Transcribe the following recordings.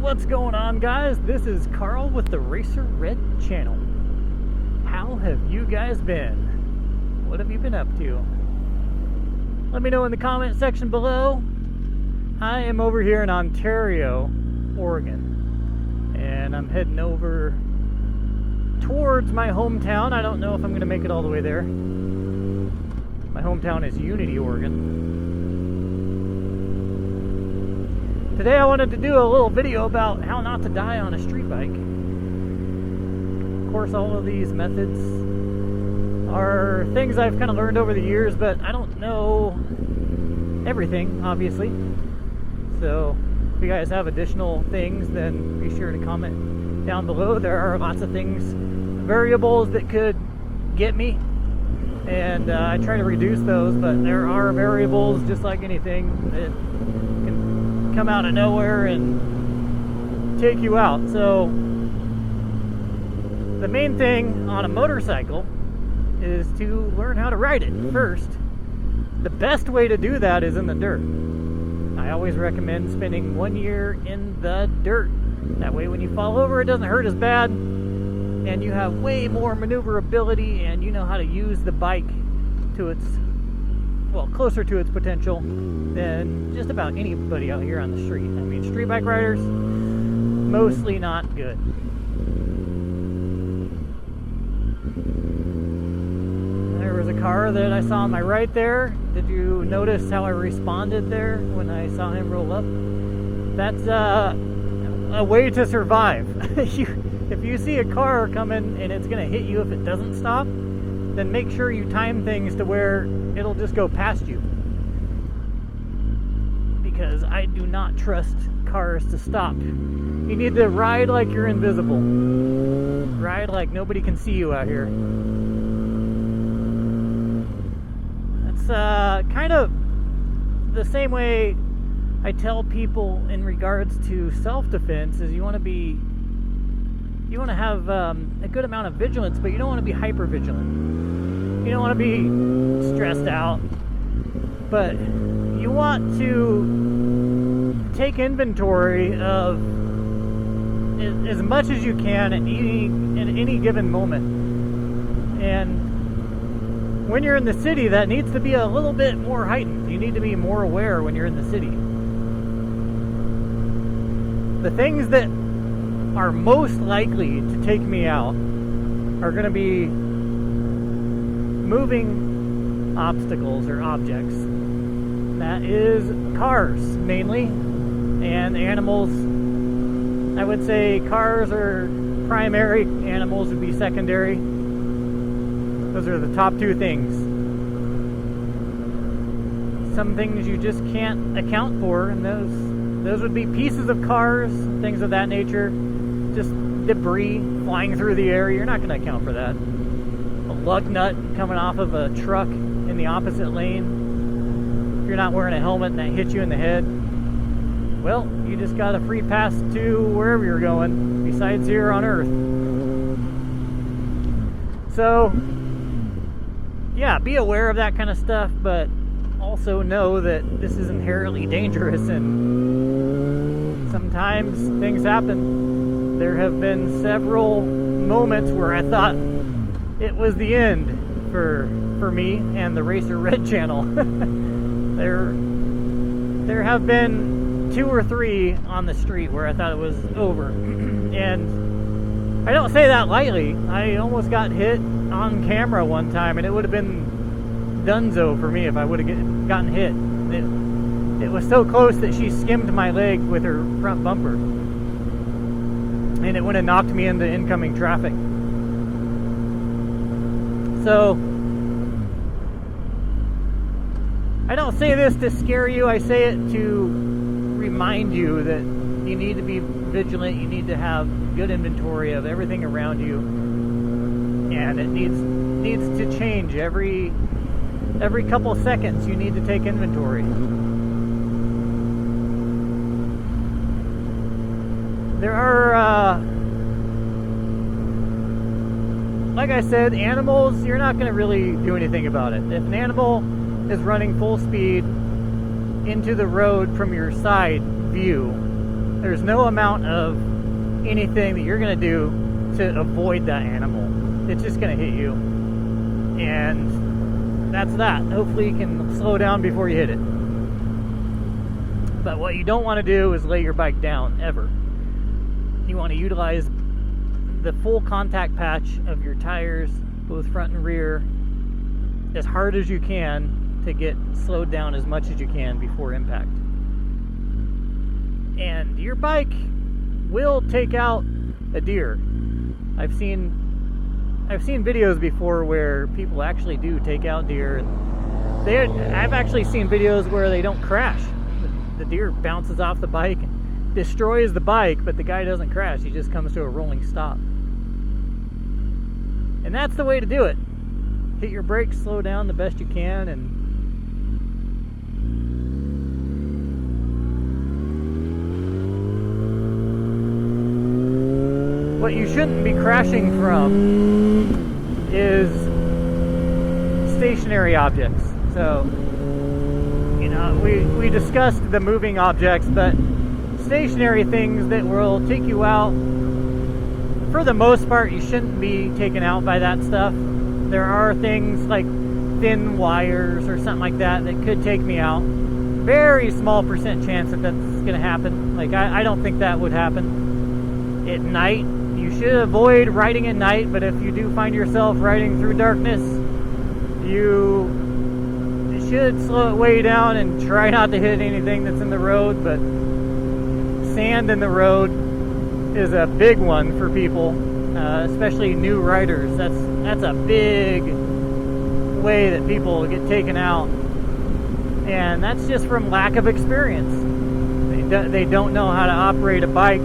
What's going on, guys? This is Carl with the Racerred channel. How have you guys been? What have you been up to? Let me know in the comment section below. I am over here in Ontario, Oregon, and I'm heading over towards my hometown. I don't know if I'm going to make it all the way there. My hometown is Unity, Oregon. Today I wanted to do a little video about how not to die on a street bike. Of course, all of these methods are things I've kind of learned over the years, but I don't know everything, obviously. So if you guys have additional things, then be sure to comment down below. There are lots of things, variables that could get me, and I try to reduce those, but there are variables, just like anything, that can come out of nowhere and take you out. So the main thing on a motorcycle is to learn how to ride it first. The best way to do that is in the dirt. I always recommend spending 1 year in the dirt. That way when you fall over, it doesn't hurt as bad, and you have way more maneuverability, and you know how to use the bike to its, well, closer to its potential than just about anybody out here on the street. I mean, street bike riders, mostly not good. There was a car that I saw on my right there. Did you notice how I responded there when I saw him roll up? That's a way to survive. If you see a car coming and it's going to hit you if it doesn't stop, then make sure you time things to where it'll just go past you. Because I do not trust cars to stop. You need to ride like you're invisible. Ride like nobody can see you out here. That's kind of the same way I tell people in regards to self-defense, is you want to have a good amount of vigilance, but you don't want to be hyper vigilant. You don't want to be stressed out, but you want to take inventory of as much as you can at any given moment. And when you're in the city, that needs to be a little bit more heightened. You need to be more aware when you're in the city. The things that are most likely to take me out are going to be moving obstacles or objects. That is cars, mainly, and animals. I would say cars are primary, animals would be secondary. Those are the top two things. Some things you just can't account for, and those would be pieces of cars, things of that nature. Just debris flying through the air, you're not going to account for that. A lug nut coming off of a truck in the opposite lane. If you're not wearing a helmet and that hits you in the head, well, you just got a free pass to wherever you're going, besides here on Earth. So, yeah, be aware of that kind of stuff, but also know that this is inherently dangerous, and sometimes things happen. There have been several moments where I thought it was the end for me and the Racerred channel. There have been 2 or 3 on the street where I thought it was over. And I don't say that lightly. I almost got hit on camera one time, and it would have been donezo for me if I would have gotten hit. It was so close that she skimmed my leg with her front bumper, and it would have knocked me into incoming traffic. So I don't say this to scare you, I say it to remind you that you need to be vigilant, you need to have good inventory of everything around you, and it needs to change every couple seconds. You need to take inventory. There are like I said, animals, you're not going to really do anything about it. If an animal is running full speed into the road from your side view, There's no amount of anything that you're going to do to avoid that animal. It's just going to hit you. And that's that. Hopefully you can slow down before you hit it. But what you don't want to do is lay your bike down, ever. You want to utilize the full contact patch of your tires, both front and rear, as hard as you can to get slowed down as much as you can before impact. And your bike will take out a deer. I've seen videos before where people actually do take out deer. I've actually seen videos where they don't crash. The deer bounces off the bike and destroys the bike, but the guy doesn't crash. He just comes to a rolling stop. And that's the way to do it. Hit your brakes, slow down the best you can, and what you shouldn't be crashing from is stationary objects. So, you know, we discussed the moving objects, but stationary things that will take you out, for the most part, you shouldn't be taken out by that stuff. There are things like thin wires or something like that that could take me out. Very small percent chance that that's going to happen. Like, I don't think that would happen. At night, you should avoid riding at night, but if you do find yourself riding through darkness, you should slow it way down and try not to hit anything that's in the road. But sand in the road is a big one for people, especially new riders. That's a big way that people get taken out, and that's just from lack of experience. They don't know how to operate a bike,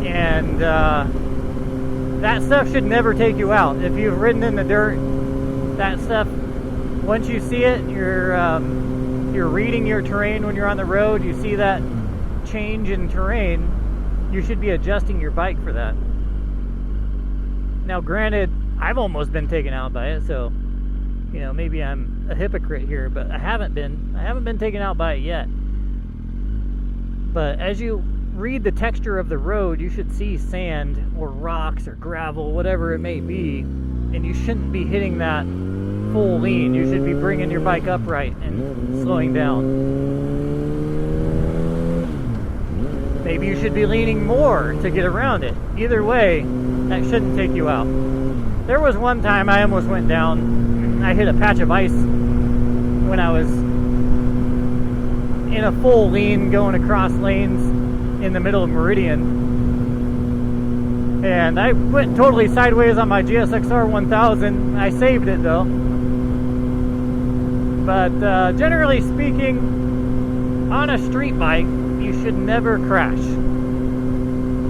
and that stuff should never take you out. If you've ridden in the dirt, that stuff, once you see it, you're reading your terrain when you're on the road. You see that change in terrain, you should be adjusting your bike for that. Now, granted, I've almost been taken out by it, so, you know, maybe I'm a hypocrite here, but I haven't been taken out by it yet. But as you read the texture of the road, you should see sand or rocks or gravel, whatever it may be, and you shouldn't be hitting that full lean. You should be bringing your bike upright and slowing down. Maybe you should be leaning more to get around it. Either way, that shouldn't take you out. There was one time I almost went down. I hit a patch of ice when I was in a full lean going across lanes in the middle of Meridian. And I went totally sideways on my GSXR 1000. I saved it though. But generally speaking, on a street bike, you should never crash.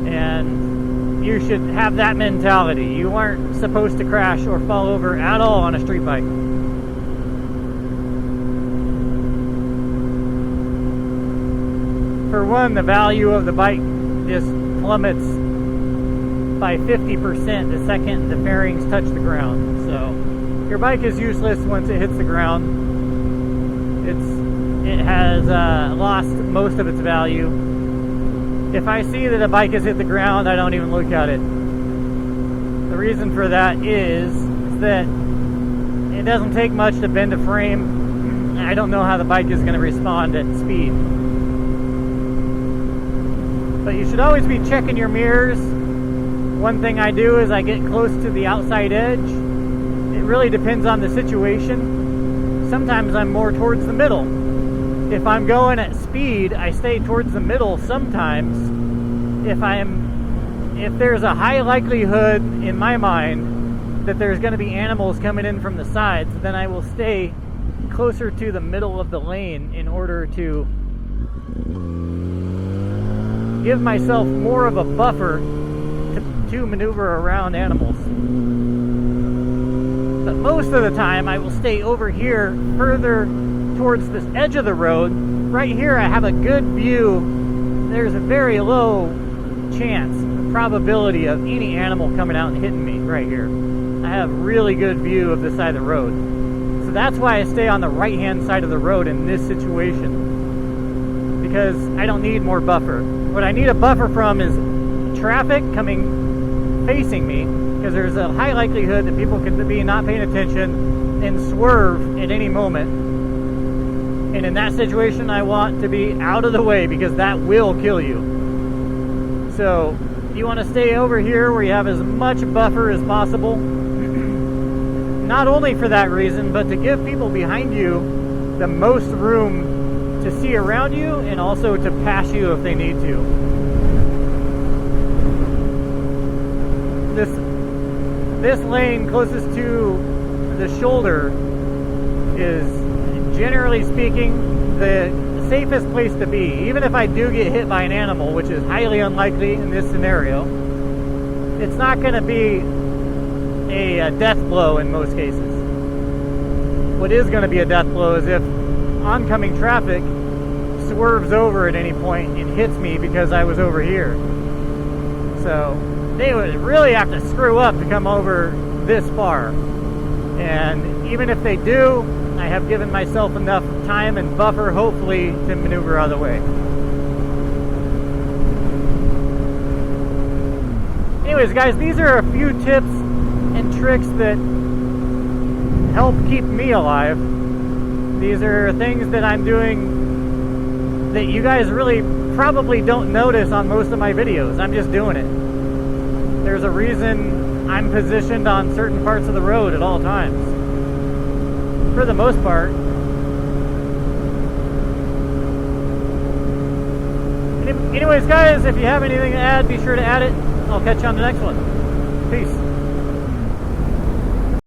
And you should have that mentality. You aren't supposed to crash or fall over at all on a street bike. For one, the value of the bike just plummets by 50% the second the fairings touch the ground. So your bike is useless once it hits the ground. It has lost most of its value. If I see that a bike has hit the ground, I don't even look at it. The reason for that is that it doesn't take much to bend a frame. I don't know how the bike is going to respond at speed. But you should always be checking your mirrors. One thing I do is I get close to the outside edge. It really depends on the situation. Sometimes I'm more towards the middle. If I'm going at speed, I stay towards the middle sometimes. If there's a high likelihood in my mind that there's going to be animals coming in from the sides, then I will stay closer to the middle of the lane in order to give myself more of a buffer to maneuver around animals. But most of the time I will stay over here further towards this edge of the road. Right here I have a good view. There's a very low chance, probability of any animal coming out and hitting me right here. I have really good view of this side of the road. So that's why I stay on the right hand side of the road in this situation. because I don't need more buffer. What I need a buffer from is traffic coming facing me, because there's a high likelihood that people could be not paying attention and swerve at any moment. And in that situation, I want to be out of the way, because that will kill you. So you want to stay over here where you have as much buffer as possible. Not only for that reason, but to give people behind you the most room to see around you, and also to pass you if they need to. This lane closest to the shoulder is, generally speaking, the safest place to be. Even if I do get hit by an animal, which is highly unlikely in this scenario, it's not going to be a death blow in most cases. What is going to be a death blow is if oncoming traffic swerves over at any point and hits me because I was over here. So they would really have to screw up to come over this far. And even if they do, I have given myself enough time and buffer, hopefully, to maneuver out of the way. Anyways, guys, these are a few tips and tricks that help keep me alive. These are things that I'm doing that you guys really probably don't notice on most of my videos. I'm just doing it. There's a reason I'm positioned on certain parts of the road at all times, for the most part. Anyways, guys, if you have anything to add, be sure to add it. I'll catch you on the next one. Peace.